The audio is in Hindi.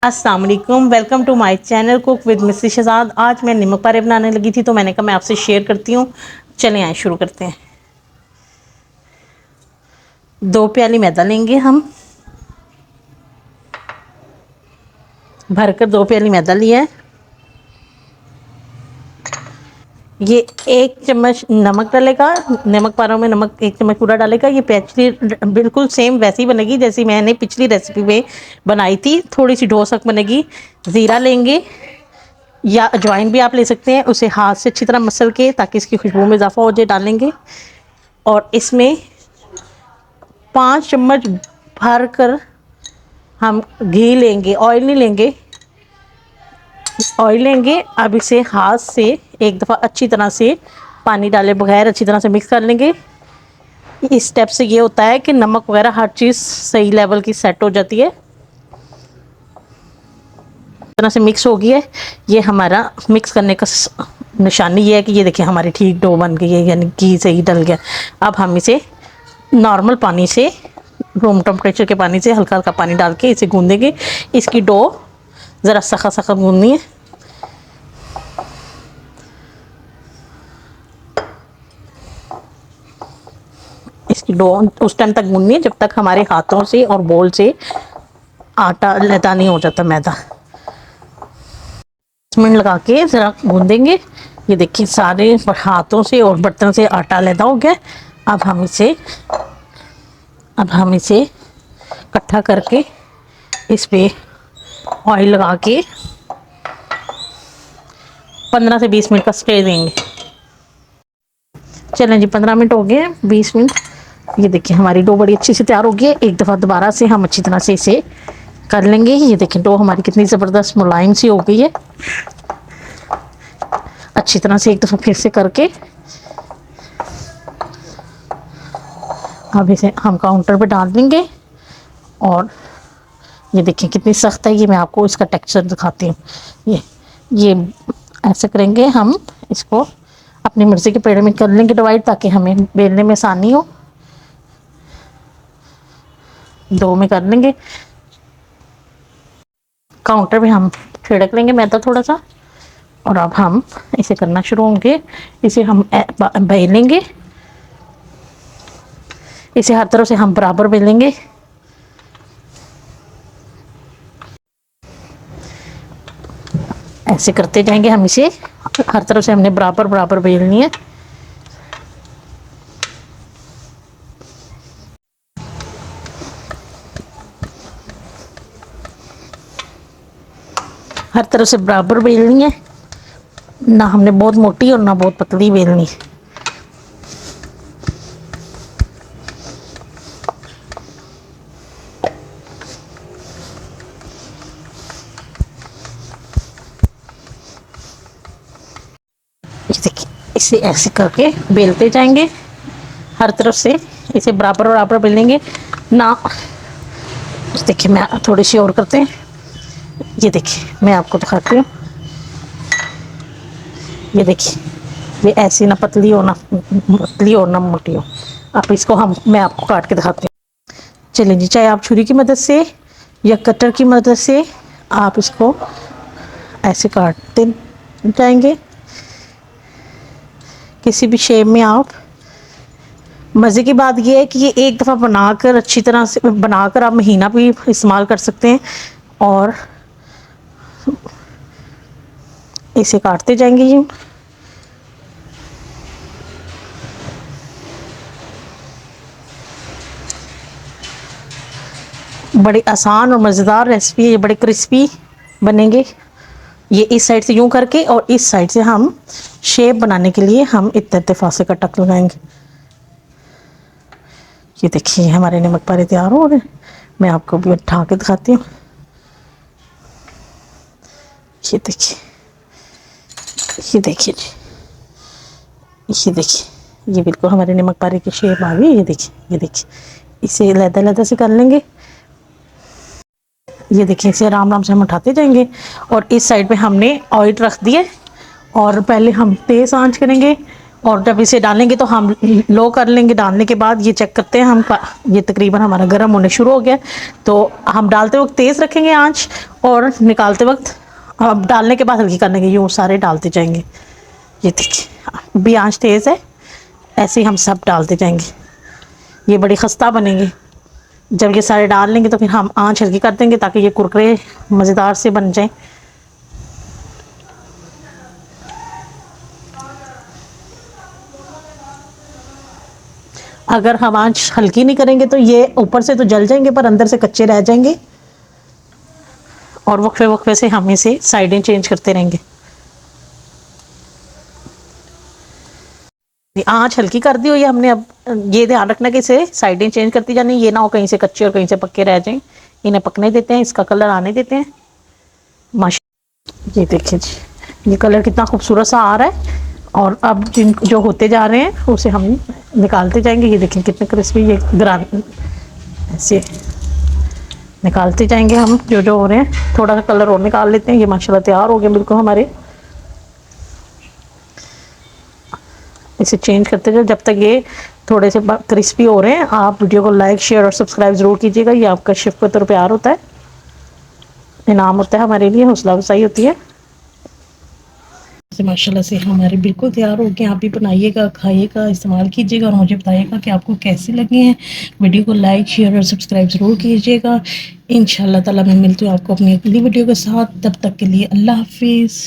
अस्सलाम वालेकुम, welcome to my channel cook with Mrs Shahzad. आज मैं नमक पारे बनाने लगी थी तो मैंने कहा मैं आपसे शेयर करती हूँ। चलें आए शुरू करते हैं। 2 प्याली मैदा लेंगे हम, भरकर 2 प्याली मैदा लिया है। ये 1 चम्मच नमक डालेगा, नमक पारों में नमक 1 चम्मच पूरा डालेगा। ये पैचली बिल्कुल सेम वैसी बनेगी जैसी मैंने पिछली रेसिपी में बनाई थी, थोड़ी सी डोसक बनेगी। ज़ीरा लेंगे या अजवाइन भी आप ले सकते हैं, उसे हाथ से अच्छी तरह मसल के ताकि इसकी खुशबू में इजाफा हो जाए डालेंगे। और इसमें 5 चम्मच भर कर हम घी लेंगे, ऑयल नहीं लेंगे, ऑयल लेंगे। अब इसे हाथ से एक दफ़ा अच्छी तरह से पानी डाले बगैर अच्छी तरह से मिक्स कर लेंगे। इस स्टेप से ये होता है कि नमक वगैरह हर चीज़ सही लेवल की सेट हो जाती है। तरह से मिक्स हो गई है। ये हमारा मिक्स करने का निशानी ये है कि ये देखिए हमारी ठीक डो बन गई है, यानी घी सही डल गया। अब हम इसे नॉर्मल पानी से, रूम टेम्परेचर के पानी से हल्का हल्का पानी डाल के इसे गूंदेंगे। इसकी डो ज़रा सख्त सख्त गूंदनी है। इसकी डो उस टाइम तक गूंदनी है जब तक हमारे हाथों से और बोल से आटा लदा नहीं हो जाता मैदा। मिनट लगा के ज़रा गूंदेंगे। ये देखिए सारे हाथों से और बर्तन से आटा लदा हो गया। अब हम इसे इकट्ठा करके इस पे ऑयल लगा के 15 से 20 मिनट का स्टे देंगे। चलें जी, 15 मिनट हो गए, 20 मिनट। ये देखिए हमारी डो बड़ी अच्छी से तैयार हो गई है। एक दफ़ा दोबारा से हम अच्छी तरह से इसे कर लेंगे। ये देखिए डो हमारी कितनी ज़बरदस्त मुलायम सी हो गई है। अच्छी तरह से एक दफ़ा फिर से करके अब इसे हम काउंटर पे डाल देंगे। और ये देखिए कितनी सख्त है। ये मैं आपको इसका टेक्सचर दिखाती हूँ। ये ऐसे करेंगे हम, इसको अपनी मर्ज़ी के पेड़े में कर लेंगे डिवाइड, ताकि हमें बेलने में आसानी हो। 2 में कर लेंगे। काउंटर पे हम छिड़क लेंगे मैदा थोड़ा सा। और अब हम इसे करना शुरू होंगे। इसे हम बेलेंगे, इसे हर तरफ से हम बराबर बेलेंगे। ऐसे करते जाएंगे हम, इसे हर तरफ से हमने बराबर बराबर बेलनी है। हर तरफ से बराबर बेलनी है, ना हमने बहुत मोटी और ना बहुत पतली बेलनी। देखिए इसे ऐसे करके बेलते जाएंगे, हर तरफ से इसे बराबर बराबर बेलेंगे ना। देखिए मैं थोड़ी सी और करते हैं। ये देखिए मैं आपको दिखाती हूँ। ये देखिए ये ऐसी ना पतली हो ना मोटी हो। अब इसको मैं आपको काट के दिखाती हूँ। चलिए जी, चाहे आप छुरी की मदद से या कटर की मदद से आप इसको ऐसे काटते जाएंगे, किसी भी शेप में आप। मज़े की बात यह है कि ये एक दफ़ा बनाकर अच्छी तरह से बनाकर आप महीना भी इस्तेमाल कर सकते हैं। और इसे काटते जाएंगे ये। बड़ी आसान और मज़ेदार रेसिपी है, ये बड़े क्रिस्पी बनेंगे। ये इस साइड से यूं करके और इस साइड से हम शेप बनाने के लिए हम इत्तेफाक से कटक लगाएंगे। ये देखिए हमारे नमक पारे तैयार हो रहे हैं। मैं आपको भी उठा के दिखाती हूँ। ये देखिए, ये देखिए जी, ये देखिए ये बिल्कुल हमारे नमक पारे की शेप आ गई। ये देखिए इसे लहदा लहदा से कर लेंगे। ये देखिए इसे आराम आराम से हम उठाते जाएंगे। और इस साइड पे हमने ऑयल रख दिए और पहले हम तेज़ आंच करेंगे और जब इसे डालेंगे तो हम लो कर लेंगे। डालने के बाद ये चेक करते हैं हम, ये तकरीबन हमारा गर्म होने शुरू हो गया। तो हम डालते वक्त तेज़ रखेंगे आंच, और निकालते वक्त, अब डालने के बाद हल्की करने के, यूँ सारे डालते जाएंगे। ये देखिए भी आंच तेज़ है, ऐसे ही हम सब डालते जाएंगे। ये बड़ी खस्ता बनेंगी। जब ये सारे डाल लेंगे तो फिर हम आंच हल्की कर देंगे ताकि ये कुरकुरे मज़ेदार से बन जाएं। अगर हम आंच हल्की नहीं करेंगे तो ये ऊपर से तो जल जाएंगे पर अंदर से कच्चे रह जाएंगे, और वक्फे वक्फे से हम इसे साइडें चेंज करते रहेंगे। आंच हल्की कर दी हुई है हमने। अब ये ध्यान रखना कि इसे साइडें चेंज करती जानी, ये ना हो कहीं से कच्चे और कहीं से पक्के रह जाएं। इन्हें पकने देते हैं, इसका कलर आने देते हैं। माशा, ये देखिए जी, ये कलर कितना खूबसूरत सा आ रहा है। और अब जिन जो होते जा रहे हैं उसे हम निकालते जाएंगे। ये देखिए कितने क्रिस्पी, ये ऐसे निकालते जाएंगे हम जो जो हो रहे हैं। थोड़ा सा कलर और निकाल लेते हैं। ये माशाल्लाह तैयार हो गए बिल्कुल हमारे। इसे चेंज करते जाओ जब तक ये थोड़े से क्रिस्पी हो रहे हैं। आप वीडियो को लाइक, शेयर और सब्सक्राइब ज़रूर कीजिएगा। ये आपका शेफ का तो प्यार होता है, इनाम होता है हमारे लिए, हौसला अफजाई होती है। माशाल्लाह से हमारे बिल्कुल तैयार हो गए। आप भी बनाइएगा, खाइएगा, इस्तेमाल कीजिएगा और मुझे बताइएगा कि आपको कैसे लगे हैं। वीडियो को लाइक, शेयर और सब्सक्राइब ज़रूर कीजिएगा। इंशाल्लाह ताला मैं मिलती हूँ आपको अपनी अगली वीडियो के साथ। तब तक के लिए अल्लाह हाफिज़।